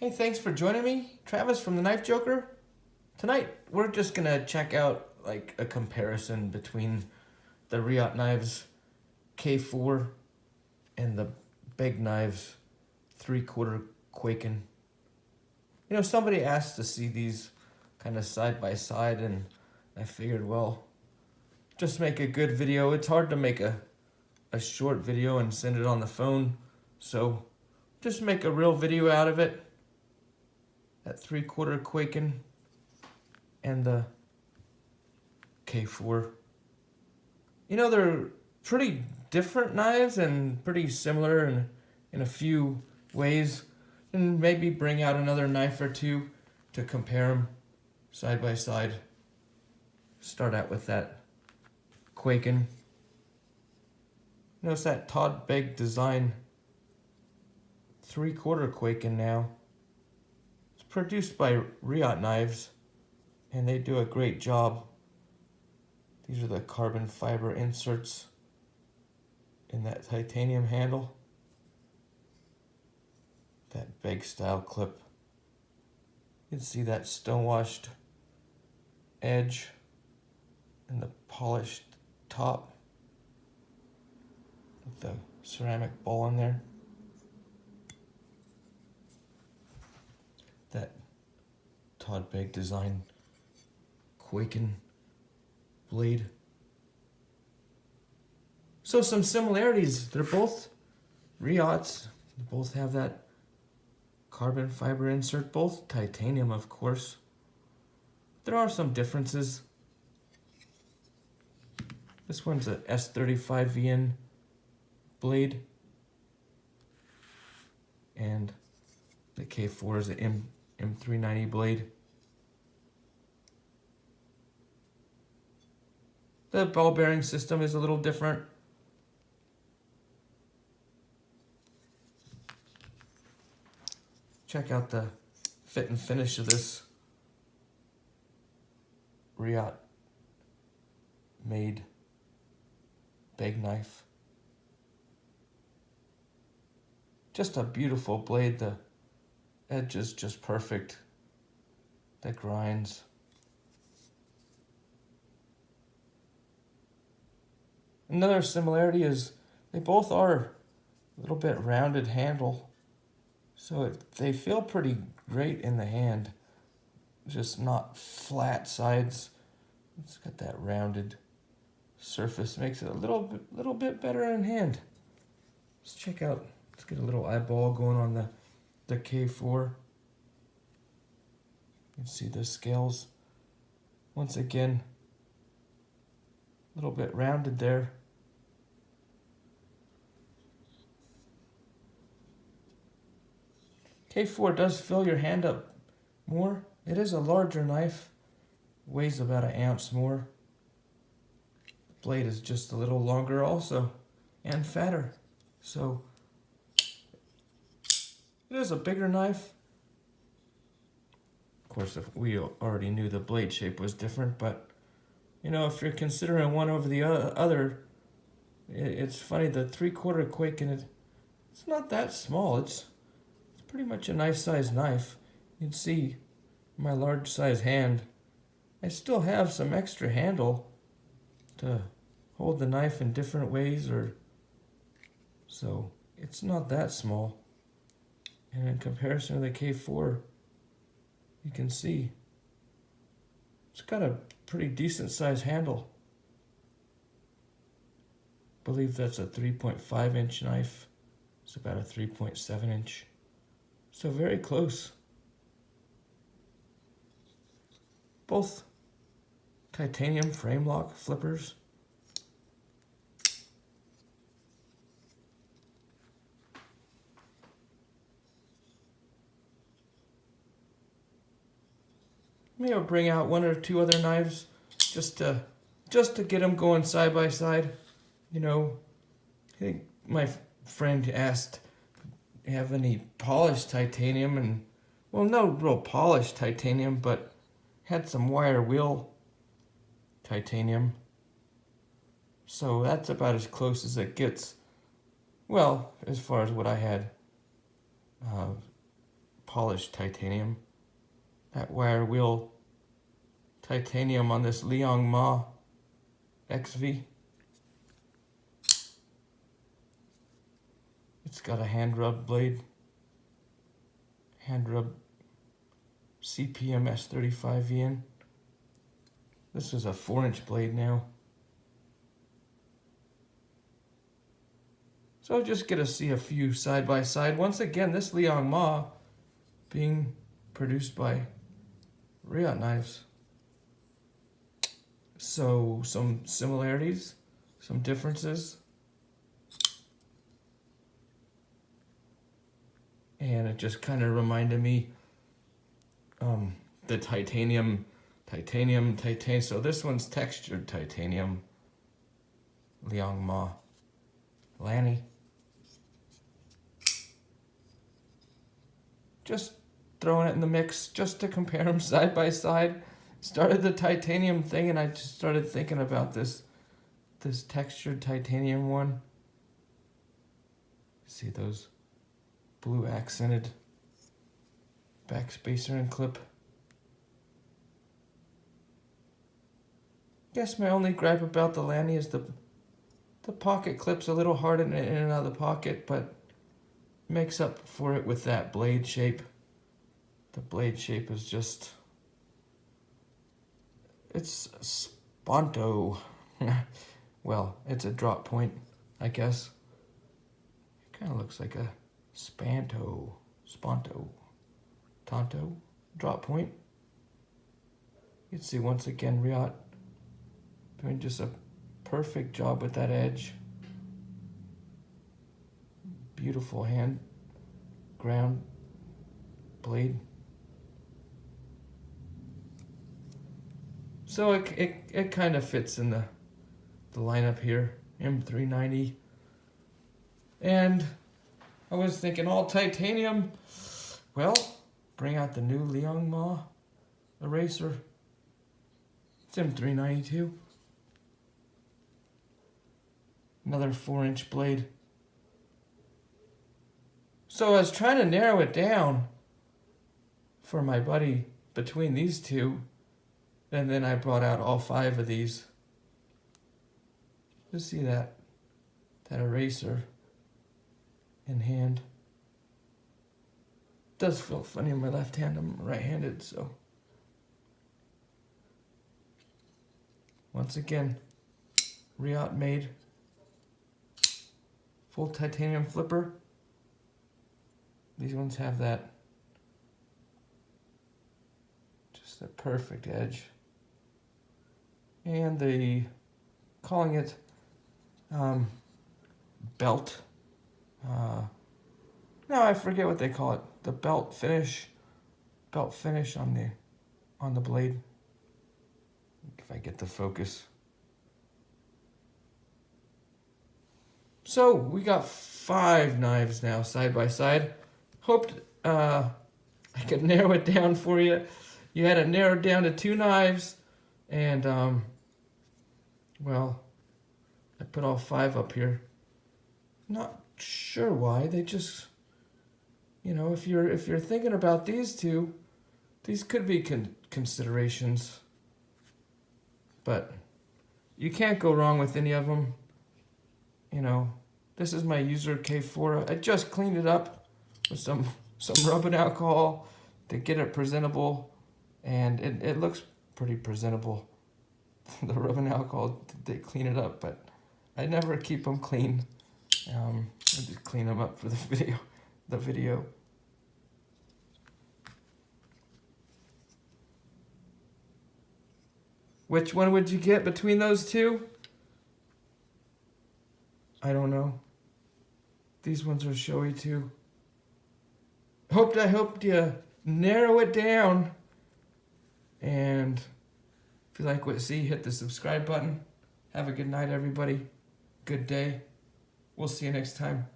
Hey, thanks for joining me, Travis from TheKnifeJoker. Tonight, we're just gonna check out like a comparison between the Reate Knives K-4 and the Begg Knives 3/4 Kwaiken. You know, somebody asked to see these kind of side by side, and I figured, well, just make a good video. It's hard to make a short video and send it on the phone, so just make a real video out of it. That 3/4 Kwaiken and the K-4. You know, they're pretty different knives and pretty similar in a few ways, and maybe bring out another knife or two to compare them side by side. Start out with that Kwaiken. Notice that Todd Begg design 3/4 Kwaiken now. Produced by Reate Knives, and they do a great job. These are the carbon fiber inserts in that titanium handle. That Begg style clip. You can see that stone-washed edge and the polished top with the ceramic ball in there. That Todd Begg design Kwaiken blade. So some similarities. They're both Reates. They both have that carbon fiber insert, both titanium, of course. There are some differences. This one's a S35 VN blade, and the K4 is an M390 blade. The ball bearing system is a little different. Check out the fit and finish of this Reate made Begg knife. Just a beautiful blade. The edge is just perfect. That grinds. Another similarity is they both are a little bit rounded handle, so they feel pretty great in the hand. Just not flat sides. It's got that rounded surface, makes it a little bit better in hand. Let's check out. Let's get a little eyeball going on the K4. You can see the scales. Once again, a little bit rounded there. K4 does fill your hand up more. It is a larger knife, weighs about 1 ounce more. The blade is just a little longer also, and fatter. So it is a bigger knife. Of course, if we already knew the blade shape was different, but you know, if you're considering one over the other, it's funny, the 3/4 Kwaiken, it's not that small. It's pretty much a nice size knife. You can see my large size hand. I still have some extra handle to hold the knife in different ways, so it's not that small. And in comparison to the K4, you can see it's got a pretty decent size handle. I believe that's a 3.5 inch knife. It's about a 3.7 inch. So very close. Both titanium frame lock flippers. Maybe I'll bring out one or two other knives just to get them going side by side. You know, I think my friend asked, have any polished titanium, and well, no real polished titanium, but had some wire wheel titanium. So that's about as close as it gets. Well, as far as what I had polished titanium. That wire wheel titanium on this Liong Mah XV. It's got a hand rub blade. Hand rub CPM S35 in. This is a 4-inch blade now. So just get to see a few side by side. Once again, this Liong Mah being produced by Reate Knives. So some similarities, some differences. And it just kind of reminded me the titanium. So this one's textured titanium. Liong Mah Lanny. Just throwing it in the mix just to compare them side by side. Started the titanium thing and I just started thinking about this textured titanium one. See those blue accented back spacer and clip. Guess my only gripe about the Lanny is the pocket clip's a little hard in and out of the pocket, but makes up for it with that blade shape. The blade shape is just, it's sponto. Well, it's a drop point, I guess. It kind of looks like a sponto, tonto, drop point. You can see once again Reate doing just a perfect job with that edge. Beautiful hand ground blade. So it kind of fits in the lineup here, M390. And I was thinking all titanium. Well, bring out the new Liong Mah eraser. It's M392. Another 4-inch blade. So I was trying to narrow it down for my buddy between these two. And then I brought out all 5 of these. Just see that eraser in hand. It does feel funny in my left hand. I'm right-handed, so. Once again, Reate made full titanium flipper. These ones have that, just a perfect edge. And the, calling it belt. No, I forget what they call it. The belt finish on the blade. If I get the focus. So we got 5 knives now side by side. Hoped I could narrow it down for you. You had it narrowed down to 2 knives, and well, I put all 5 up here. Not sure why. They just, you know, if you're thinking about these two, these could be considerations. But you can't go wrong with any of them. You know, this is my user K-4. I just cleaned it up with some rubbing alcohol to get it presentable, and it looks pretty presentable. The rubbing alcohol, they clean it up, but I never keep them clean. I just clean them up for the video. Which one would you get between those two? I don't know. These ones are showy too. I hoped you narrow it down. And if you like what you see, hit the subscribe button. Have a good night, everybody. Good day. We'll see you next time.